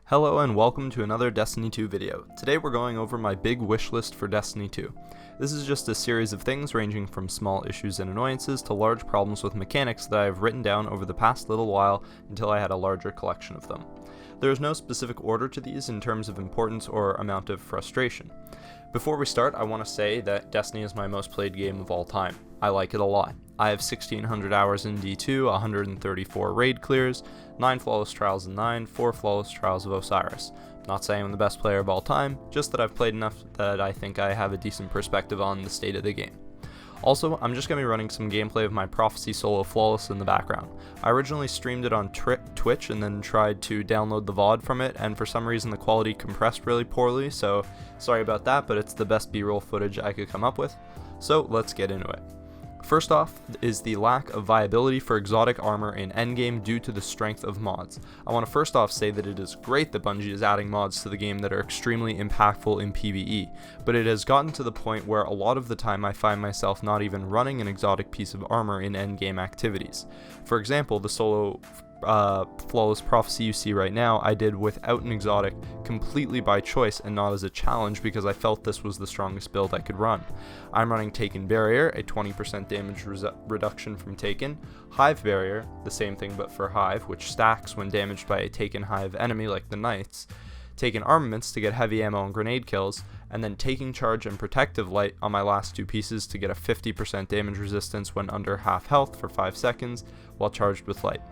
Hello and welcome to another Destiny 2 video. Today we're going over my big wish list for Destiny 2. This is just a series of things ranging from small issues and annoyances to large problems with mechanics that I have written down over the past little while until I had a larger collection of them. There is no specific order to these in terms of importance or amount of frustration. Before we start, I want to say that Destiny is my most played game of all time. I like it a lot. I have 1600 hours in D2, 134 raid clears, 9 flawless trials in 9, 4 flawless trials of Osiris. Not saying I'm the best player of all time, just that I've played enough that I think I have a decent perspective on the state of the game. Also, I'm just going to be running some gameplay of my Prophecy solo flawless in the background. I originally streamed it on Twitch and then tried to download the VOD from it, and for some reason the quality compressed really poorly, so sorry about that, but it's the best B-roll footage I could come up with. So let's get into it. First off is the lack of viability for exotic armor in endgame due to the strength of mods. I want to first off say that it is great that Bungie is adding mods to the game that are extremely impactful in PvE, but it has gotten to the point where a lot of the time I find myself not even running an exotic piece of armor in endgame activities. For example, the solo flawless prophecy you see right now I did without an exotic completely by choice and not as a challenge because I felt this was the strongest build I could run. I'm running Taken Barrier, a 20% damage reduction from Taken, Hive Barrier, the same thing but for Hive, which stacks when damaged by a Taken Hive enemy like the Knights, Taken Armaments to get heavy ammo and grenade kills, and then Taking Charge and Protective Light on my last two pieces to get a 50% damage resistance when under half health for 5 seconds while charged with light.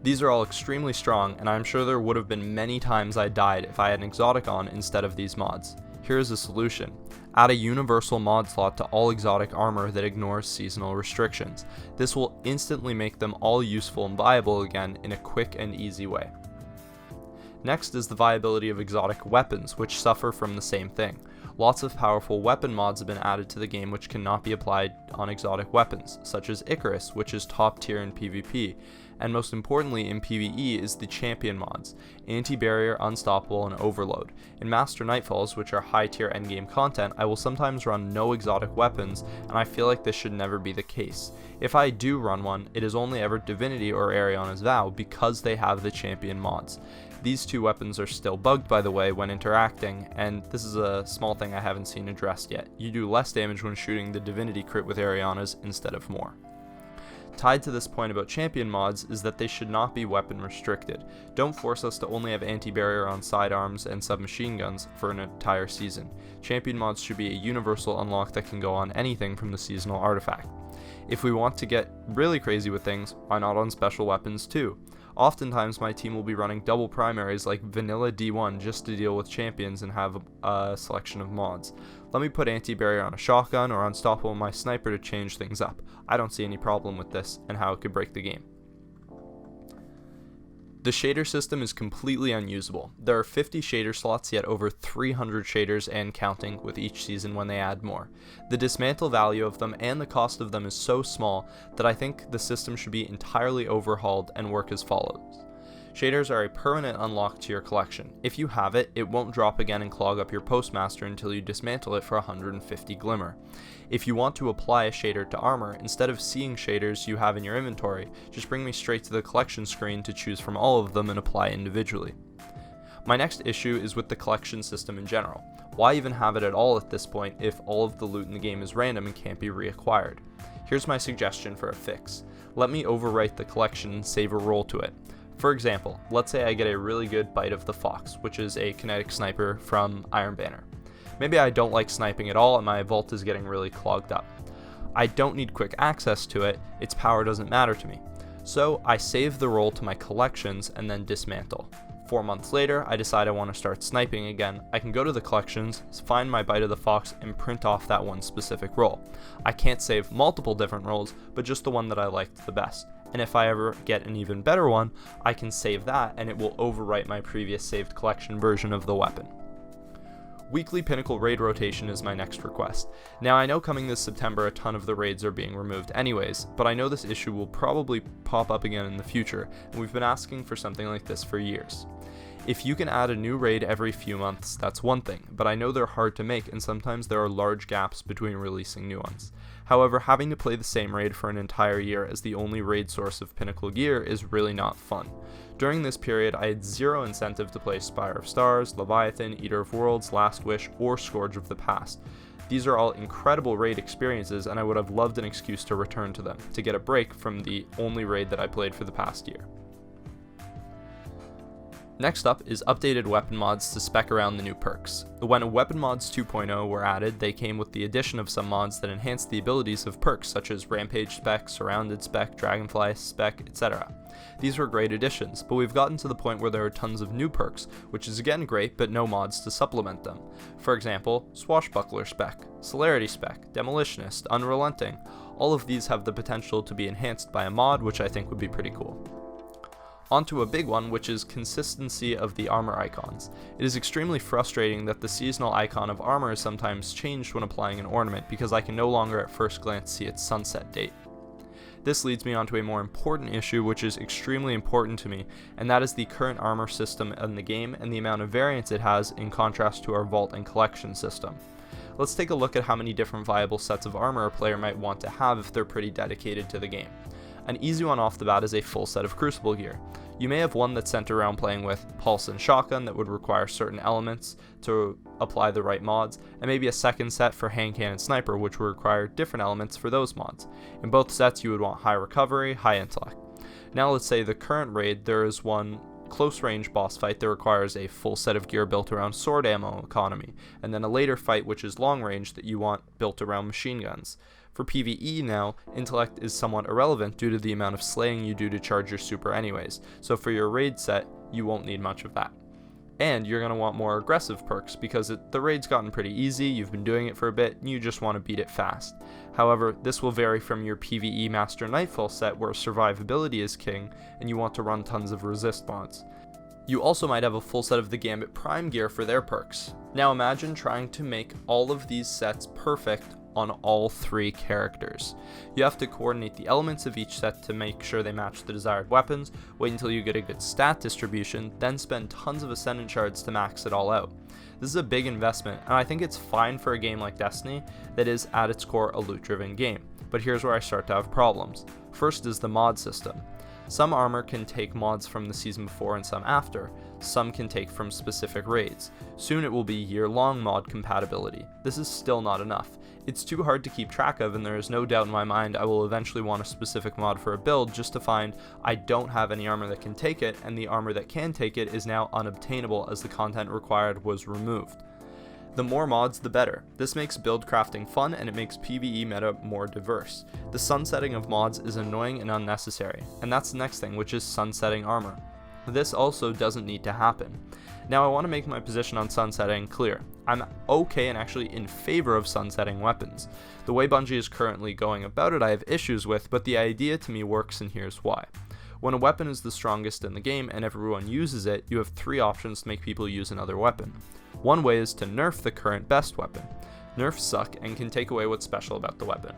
These are all extremely strong, and I'm sure there would have been many times I died if I had an exotic on instead of these mods. Here is a solution. Add a universal mod slot to all exotic armor that ignores seasonal restrictions. This will instantly make them all useful and viable again in a quick and easy way. Next is the viability of exotic weapons, which suffer from the same thing. Lots of powerful weapon mods have been added to the game which cannot be applied on exotic weapons, such as Icarus, which is top tier in PvP, and most importantly in PvE is the champion mods, Anti-Barrier, Unstoppable, and Overload. In Master Nightfalls, which are high tier endgame content, I will sometimes run no exotic weapons, and I feel like this should never be the case. If I do run one, it is only ever Divinity or Ariana's Vow because they have the champion mods. These two weapons are still bugged by the way when interacting, and this is a small thing I haven't seen addressed yet. You do less damage when shooting the Divinity crit with Ariana's instead of more. Tied to this point about champion mods is that they should not be weapon restricted. Don't force us to only have anti-barrier on sidearms and submachine guns for an entire season. Champion mods should be a universal unlock that can go on anything from the seasonal artifact. If we want to get really crazy with things, why not on special weapons too? Oftentimes my team will be running double primaries like vanilla D1 just to deal with champions and have a selection of mods. Let me put anti-barrier on a shotgun or unstoppable on my sniper to change things up. I don't see any problem with this and how it could break the game. The shader system is completely unusable. There are 50 shader slots, yet over 300 shaders and counting with each season when they add more. The dismantle value of them and the cost of them is so small that I think the system should be entirely overhauled and work as follows. Shaders are a permanent unlock to your collection. If you have it, it won't drop again and clog up your postmaster until you dismantle it for 150 glimmer. If you want to apply a shader to armor, instead of seeing shaders you have in your inventory, just bring me straight to the collection screen to choose from all of them and apply individually. My next issue is with the collection system in general. Why even have it at all at this point if all of the loot in the game is random and can't be reacquired? Here's my suggestion for a fix. Let me overwrite the collection and save a role to it. For example, let's say I get a really good Bite of the Fox, which is a kinetic sniper from Iron Banner. Maybe I don't like sniping at all and my vault is getting really clogged up. I don't need quick access to it, its power doesn't matter to me. So I save the role to my collections and then dismantle. 4 months later, I decide I want to start sniping again. I can go to the collections, find my Bite of the Fox, and print off that one specific role. I can't save multiple different roles, but just the one that I liked the best. And if I ever get an even better one, I can save that and it will overwrite my previous saved collection version of the weapon. Weekly Pinnacle raid rotation is my next request. Now I know coming this September a ton of the raids are being removed anyways, but I know this issue will probably pop up again in the future, and we've been asking for something like this for years. If you can add a new raid every few months, that's one thing, but I know they're hard to make and sometimes there are large gaps between releasing new ones. However, having to play the same raid for an entire year as the only raid source of Pinnacle gear is really not fun. During this period, I had zero incentive to play Spire of Stars, Leviathan, Eater of Worlds, Last Wish, or Scourge of the Past. These are all incredible raid experiences and I would have loved an excuse to return to them, to get a break from the only raid that I played for the past year. Next up is updated weapon mods to spec around the new perks. When Weapon Mods 2.0 were added, they came with the addition of some mods that enhanced the abilities of perks such as Rampage spec, Surrounded spec, Dragonfly spec, etc. These were great additions, but we've gotten to the point where there are tons of new perks, which is again great, but no mods to supplement them. For example, Swashbuckler spec, Celerity spec, Demolitionist, Unrelenting. All of these have the potential to be enhanced by a mod, which I think would be pretty cool. Onto a big one, which is consistency of the armor icons. It is extremely frustrating that the seasonal icon of armor is sometimes changed when applying an ornament because I can no longer at first glance see its sunset date. This leads me onto a more important issue which is extremely important to me, and that is the current armor system in the game and the amount of variance it has in contrast to our vault and collection system. Let's take a look at how many different viable sets of armor a player might want to have if they're pretty dedicated to the game. An easy one off the bat is a full set of Crucible gear. You may have one that's sent around playing with Pulse and Shotgun that would require certain elements to apply the right mods, and maybe a second set for Hand Cannon Sniper which would require different elements for those mods. In both sets you would want high recovery, high intellect. Now let's say the current raid, there is one close range boss fight that requires a full set of gear built around sword ammo economy, and then a later fight which is long range that you want built around machine guns. For PvE now, intellect is somewhat irrelevant due to the amount of slaying you do to charge your super anyways, so for your raid set, you won't need much of that. And you're going to want more aggressive perks because the raid's gotten pretty easy, you've been doing it for a bit, and you just want to beat it fast. However, this will vary from your PvE Master Nightfall set where survivability is king and you want to run tons of resist mods. You also might have a full set of the Gambit Prime gear for their perks. Now imagine trying to make all of these sets perfect on all three characters. You have to coordinate the elements of each set to make sure they match the desired weapons, wait until you get a good stat distribution, then spend tons of Ascendant Shards to max it all out. This is a big investment, and I think it's fine for a game like Destiny that is at its core a loot-driven game. But here's where I start to have problems. First is the mod system. Some armor can take mods from the season before and some after. Some can take from specific raids. Soon it will be year-long mod compatibility. This is still not enough. It's too hard to keep track of, and there is no doubt in my mind I will eventually want a specific mod for a build just to find I don't have any armor that can take it, and the armor that can take it is now unobtainable as the content required was removed. The more mods, the better. This makes build crafting fun and it makes PvE meta more diverse. The sunsetting of mods is annoying and unnecessary, and that's the next thing, which is sunsetting armor. This also doesn't need to happen. Now I want to make my position on sunsetting clear. I'm okay and actually in favor of sunsetting weapons. The way Bungie is currently going about it I have issues with, but the idea to me works and here's why. When a weapon is the strongest in the game and everyone uses it, you have three options to make people use another weapon. One way is to nerf the current best weapon. Nerfs suck and can take away what's special about the weapon.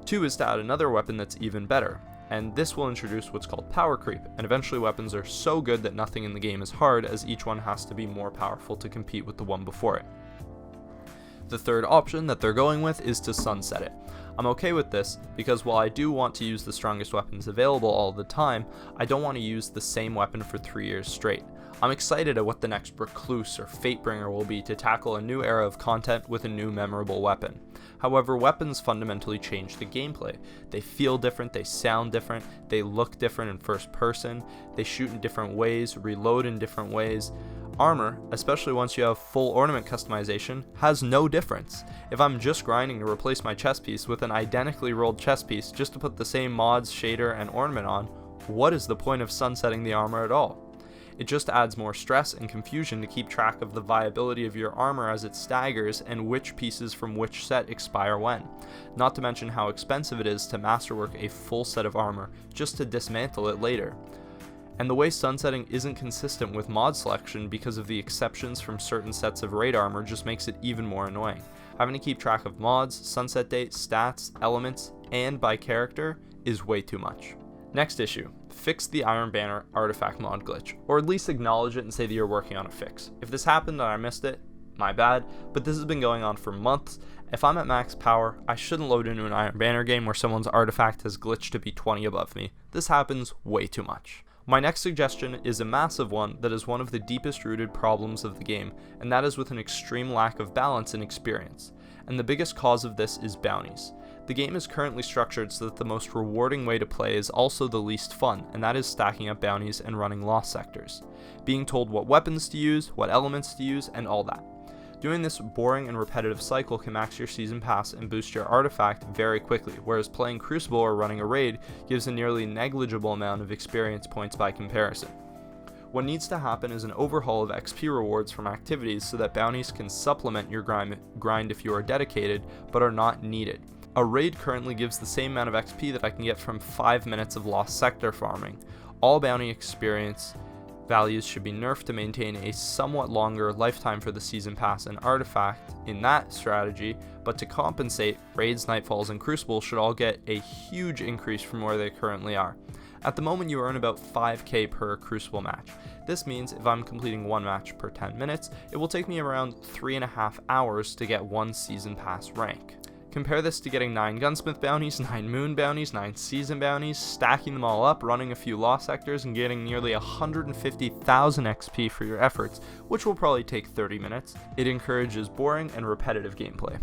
Two is to add another weapon that's even better, and this will introduce what's called power creep, and eventually weapons are so good that nothing in the game is hard as each one has to be more powerful to compete with the one before it. The third option that they're going with is to sunset it. I'm okay with this because while I do want to use the strongest weapons available all the time, I don't want to use the same weapon for 3 years straight. I'm excited at what the next Recluse or Fatebringer will be to tackle a new era of content with a new memorable weapon. However, weapons fundamentally change the gameplay. They feel different, they sound different, they look different in first person, they shoot in different ways, reload in different ways. Armor, especially once you have full ornament customization, has no difference. If I'm just grinding to replace my chest piece with an identically rolled chest piece just to put the same mods, shader, and ornament on, what is the point of sunsetting the armor at all? It just adds more stress and confusion to keep track of the viability of your armor as it staggers and which pieces from which set expire when. Not to mention how expensive it is to masterwork a full set of armor just to dismantle it later. And the way sunsetting isn't consistent with mod selection because of the exceptions from certain sets of raid armor just makes it even more annoying. Having to keep track of mods, sunset date, stats, elements, and by character is way too much. Next issue, fix the Iron Banner artifact mod glitch, or at least acknowledge it and say that you're working on a fix. If this happened and I missed it, my bad, but this has been going on for months. If I'm at max power, I shouldn't load into an Iron Banner game where someone's artifact has glitched to be 20 above me. This happens way too much. My next suggestion is a massive one that is one of the deepest rooted problems of the game, and that is with an extreme lack of balance and experience. And the biggest cause of this is bounties. The game is currently structured so that the most rewarding way to play is also the least fun, and that is stacking up bounties and running lost sectors. Being told what weapons to use, what elements to use, and all that. Doing this boring and repetitive cycle can max your season pass and boost your artifact very quickly, whereas playing Crucible or running a raid gives a nearly negligible amount of experience points by comparison. What needs to happen is an overhaul of XP rewards from activities so that bounties can supplement your grind if you are dedicated, but are not needed. A raid currently gives the same amount of XP that I can get from 5 minutes of lost sector farming. All bounty experience values should be nerfed to maintain a somewhat longer lifetime for the season pass and artifact in that strategy, but to compensate, raids, nightfalls, and Crucible should all get a huge increase from where they currently are. At the moment you earn about 5k per Crucible match. This means if I'm completing one match per 10 minutes, it will take me around 3.5 hours to get one season pass rank. Compare this to getting 9 gunsmith bounties, 9 moon bounties, 9 season bounties, stacking them all up, running a few lost sectors, and getting nearly 150,000 XP for your efforts, which will probably take 30 minutes. It encourages boring and repetitive gameplay.